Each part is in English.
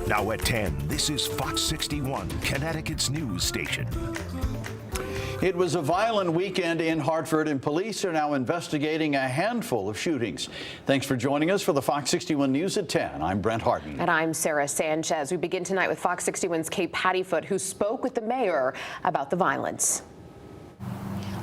Now at 10, this is Fox 61, Connecticut's news station. It was a violent weekend in Hartford, and police are now investigating a handful of shootings. Thanks for joining us for the Fox 61 News at 10. I'm Brent Harden. And I'm Sarah Sanchez. We begin tonight with Fox 61's Kate Pattyfoot, who spoke with the mayor about the violence.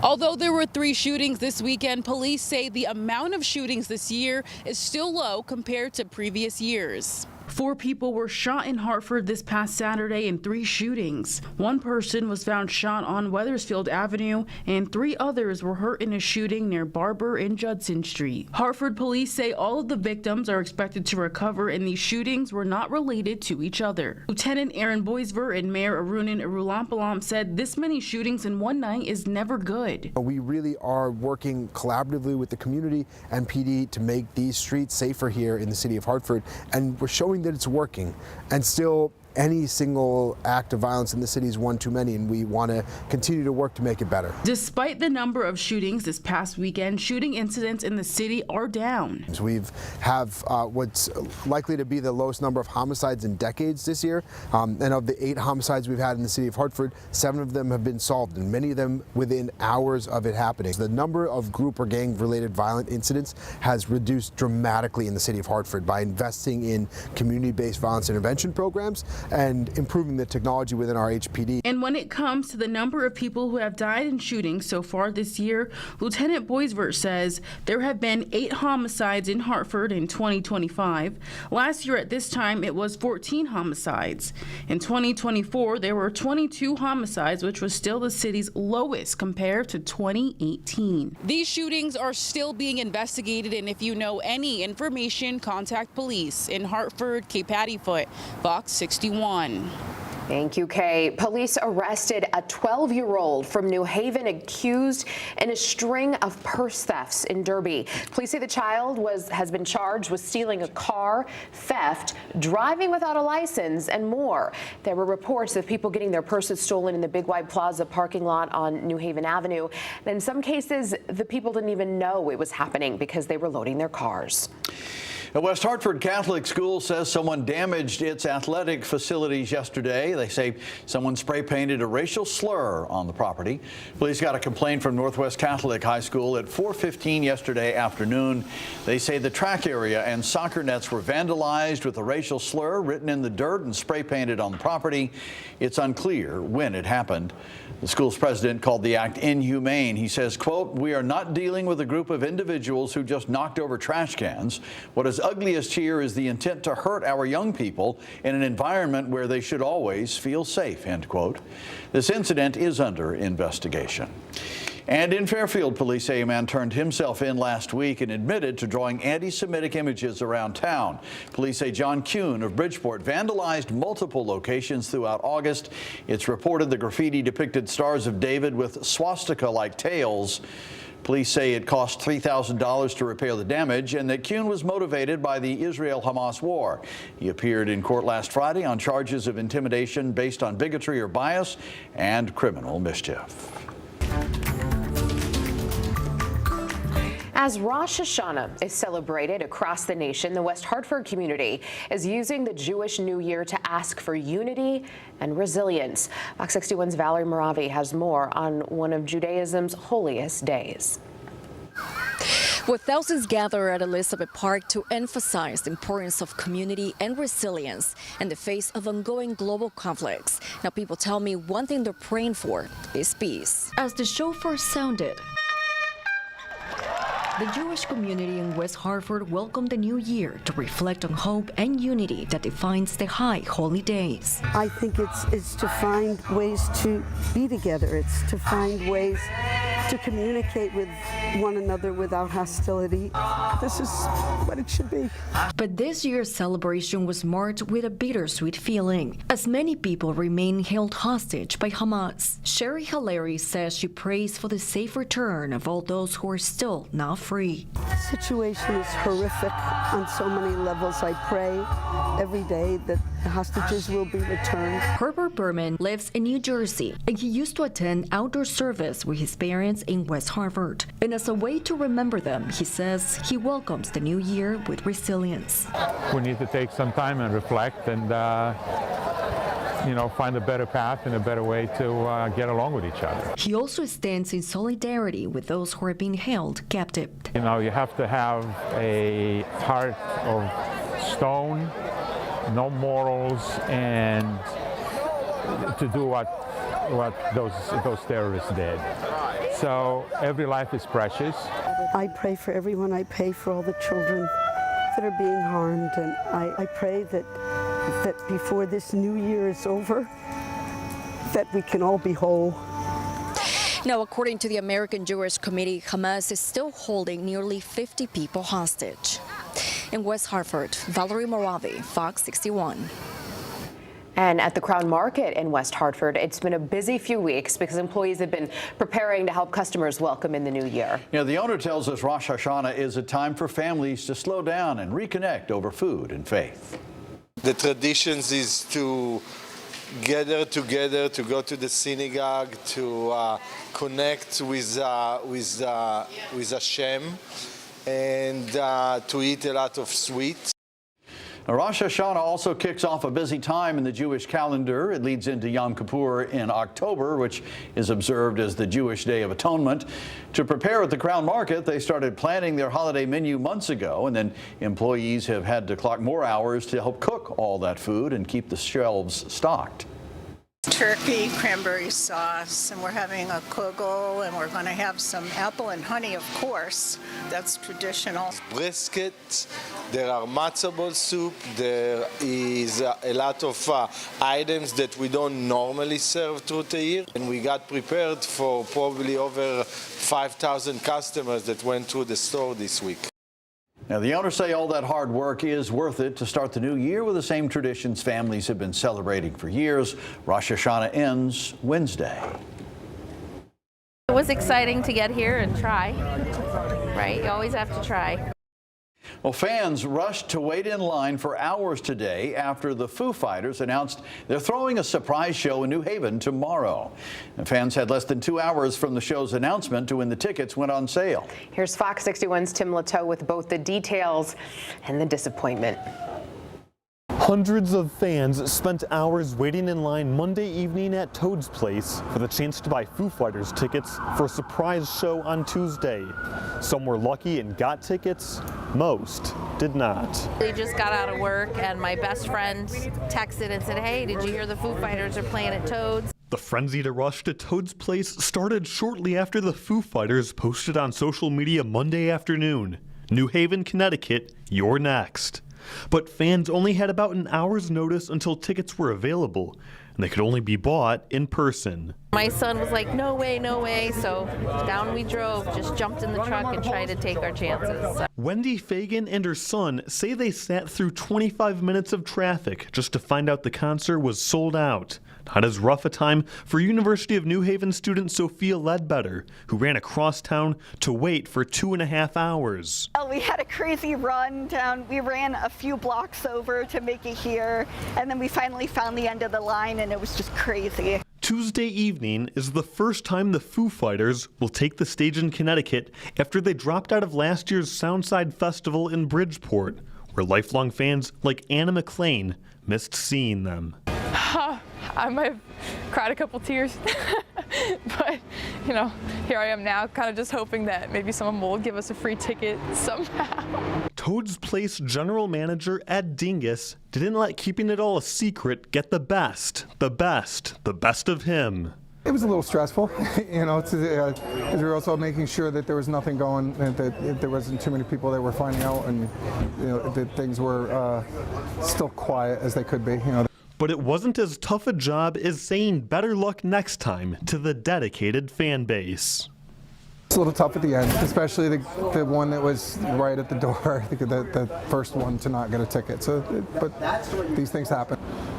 Although there were 3 shootings this weekend, police say the amount of shootings this year is still low compared to previous years. 4 people were shot in Hartford this past Saturday in 3 shootings. 1 person was found shot on Wethersfield Avenue, and 3 others were hurt in a shooting near Barber and Judson Street. Hartford police say all of the victims are expected to recover, and these shootings were not related to each other. Lieutenant Aaron Boisvert and Mayor Arunan Arulampalam said this many shootings in one night is never good. We really are working collaboratively with the community and PD to make these streets safer here in the city of Hartford, and we're showing that it's working. And still, any single act of violence in the city is one too many, and we want to continue to work to make it better. Despite the number of shootings this past weekend, shooting incidents in the city are down. We have what's likely to be the lowest number of homicides in decades this year, and of the 8 homicides we've had in the city of Hartford, 7 of them have been solved, and many of them within hours of it happening. The number of group or gang-related violent incidents has reduced dramatically in the city of Hartford by investing in community-based violence intervention programs and improving the technology within our HPD. And when it comes to the number of people who have died in shootings so far this year, Lieutenant Boisvert says there have been 8 homicides in Hartford in 2025. Last year at this time, it was 14 homicides. In 2024, there were 22 homicides, which was still the city's lowest compared to 2018. These shootings are still being investigated, and if you know any information, contact police. In Hartford, Kate Pattyfoot, Fox 61. Thank you, Kay. Police arrested a 12-year-old from New Haven accused in a string of purse thefts in Derby. Police say the child has been charged with stealing a car, theft, driving without a license, and more. There were reports of people getting their purses stolen in the Big Wide Plaza parking lot on New Haven Avenue. And in some cases, the people didn't even know it was happening because they were loading their cars. A West Hartford Catholic school says someone damaged its athletic facilities yesterday. They say someone spray painted a racial slur on the property. Police got a complaint from Northwest Catholic High School at 4:15 yesterday afternoon. They say the track area and soccer nets were vandalized with a racial slur written in the dirt and spray painted on the property. It's unclear when it happened. The school's president called the act inhumane. He says, quote, "We are not dealing with a group of individuals who just knocked over trash cans. What is ugliest here is the intent to hurt our young people in an environment where they should always feel safe," end quote. This incident is under investigation. And in Fairfield, police say a man turned himself in last week and admitted to drawing anti-Semitic images around town. Police say John Kuhn of Bridgeport vandalized multiple locations throughout August. It's reported the graffiti depicted stars of David with swastika-like tails. Police say it cost $3,000 to repair the damage and that Kuhn was motivated by the Israel-Hamas war. He appeared in court last Friday on charges of intimidation based on bigotry or bias and criminal mischief. As Rosh Hashanah is celebrated across the nation, the West Hartford community is using the Jewish New Year to ask for unity and resilience. Fox 61's Valerie Moravi has more on one of Judaism's holiest days. With thousands gather at Elizabeth Park to emphasize the importance of community and resilience in the face of ongoing global conflicts. Now people tell me one thing they're praying for is peace. As the shofar sounded, the Jewish community in West Hartford welcomed the new year to reflect on hope and unity that defines the high holy days. I think it's to find ways to be together. It's to find ways to communicate with one another without hostility. This is what it should be. But this year's celebration was marked with a bittersweet feeling, as many people remain held hostage by Hamas. Sherry Hilary says she prays for the safe return of all those who are still not free. The situation is horrific on so many levels. I pray every day that the hostages will be returned. Herbert Berman lives in New Jersey, and he used to attend outdoor service with his parents fans in West Hartford. And as a way to remember them, he says he welcomes the new year with resilience. We need to take some time and reflect and find a better path and a better way to get along with each other. He also stands in solidarity with those who are being held captive. You have to have a heart of stone, no morals, and to do what those terrorists did. So every life is precious. I pray for everyone. I pray for all the children that are being harmed, and I pray that before this new year is over, that we can all be whole. Now, according to the American Jewish Committee, Hamas is still holding nearly 50 people hostage. In West Hartford, Valerie Moravi, Fox 61. And at the Crown Market in West Hartford, it's been a busy few weeks because employees have been preparing to help customers welcome in the new year. The owner tells us Rosh Hashanah is a time for families to slow down and reconnect over food and faith. The traditions is to gather together, to go to the synagogue, to connect with Hashem, and to eat a lot of sweets. Now, Rosh Hashanah also kicks off a busy time in the Jewish calendar. It leads into Yom Kippur in October, which is observed as the Jewish Day of Atonement. To prepare at the Crown Market, they started planning their holiday menu months ago, and then employees have had to clock more hours to help cook all that food and keep the shelves stocked. Turkey, cranberry sauce, and we're having a kugel, and we're going to have some apple and honey, of course. That's traditional. Brisket, there are matzo ball soup, there is a lot of items that we don't normally serve through the year, and we got prepared for probably over 5,000 customers that went through the store this week. Now, the owners say all that hard work is worth it to start the new year with the same traditions families have been celebrating for years. Rosh Hashanah ends Wednesday. It was exciting to get here and try, right? You always have to try. Well, fans rushed to wait in line for hours today after the Foo Fighters announced they're throwing a surprise show in New Haven tomorrow. And fans had less than 2 hours from the show's announcement to when the tickets went on sale. Here's Fox 61's Tim Latow with both the details and the disappointment. Hundreds of fans spent hours waiting in line Monday evening at Toad's Place for the chance to buy Foo Fighters tickets for a surprise show on Tuesday. Some were lucky and got tickets, most did not. We just got out of work and my best friend texted and said, "Hey, did you hear the Foo Fighters are playing at Toad's?" The frenzy to rush to Toad's Place started shortly after the Foo Fighters posted on social media Monday afternoon. New Haven, Connecticut, you're next. But fans only had about an hour's notice until tickets were available, and they could only be bought in person. My son was like, no way, no way. So down we drove, just jumped in the truck and tried to take our chances. Wendy Fagan and her son say they sat through 25 minutes of traffic just to find out the concert was sold out. Not as rough a time for University of New Haven student Sophia Ledbetter, who ran across town to wait for 2.5 hours. We had a crazy run down. We ran a few blocks over to make it here, and then we finally found the end of the line, and it was just crazy. Tuesday evening is the first time the Foo Fighters will take the stage in Connecticut after they dropped out of last year's Soundside Festival in Bridgeport, where lifelong fans like Anna McLean missed seeing them. I might have cried a couple tears, but here I am now, kind of just hoping that maybe someone will give us a free ticket somehow. Toad's Place general manager Ed Dingus didn't let keeping it all a secret get the best of him. It was a little stressful, we were also making sure that there was nothing going, that there wasn't too many people that were finding out, and that things were still quiet as they could be. But it wasn't as tough a job as saying better luck next time to the dedicated fan base. It's a little tough at the end, especially the one that was right at the door, I think the first one to not get a ticket. But these things happen.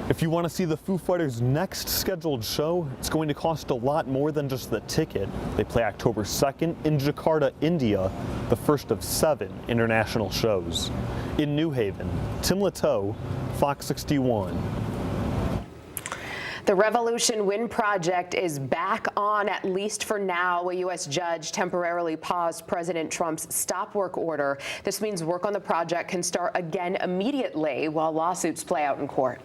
If you want to see the Foo Fighters' next scheduled show, it's going to cost a lot more than just the ticket. They play October 2nd in Jakarta, India, the first of 7 international shows. In New Haven, Tim Latow, Fox 61. The Revolution Wind Project is back on, at least for now. A U.S. judge temporarily paused President Trump's stop work order. This means work on the project can start again immediately while lawsuits play out in court.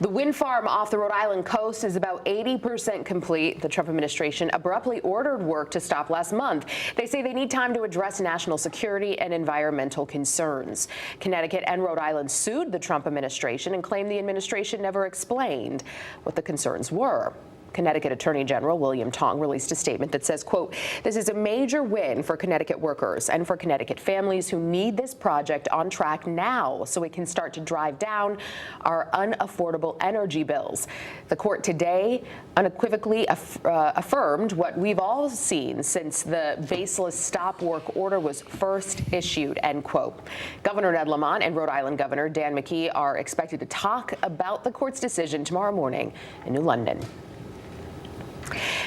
The wind farm off the Rhode Island coast is about 80% complete. The Trump administration abruptly ordered work to stop last month. They say they need time to address national security and environmental concerns. Connecticut and Rhode Island sued the Trump administration and claimed the administration never explained what the concerns were. Connecticut Attorney General William Tong released a statement that says, quote, "This is a major win for Connecticut workers and for Connecticut families who need this project on track now so we can start to drive down our unaffordable energy bills." The court today unequivocally affirmed what we've all seen since the baseless stop work order was first issued, end quote. Governor Ned Lamont and Rhode Island Governor Dan McKee are expected to talk about the court's decision tomorrow morning in New London.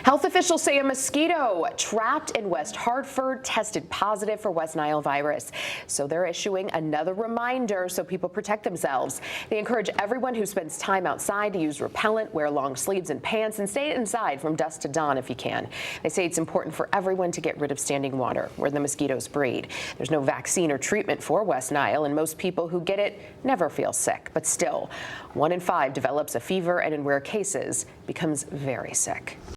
Health officials say a mosquito trapped in West Hartford tested positive for West Nile virus. So they're issuing another reminder so people protect themselves. They encourage everyone who spends time outside to use repellent, wear long sleeves and pants, and stay inside from dusk to dawn if you can. They say it's important for everyone to get rid of standing water where the mosquitoes breed. There's no vaccine or treatment for West Nile, and most people who get it never feel sick. But still, 1 in 5 develops a fever and in rare cases becomes very sick.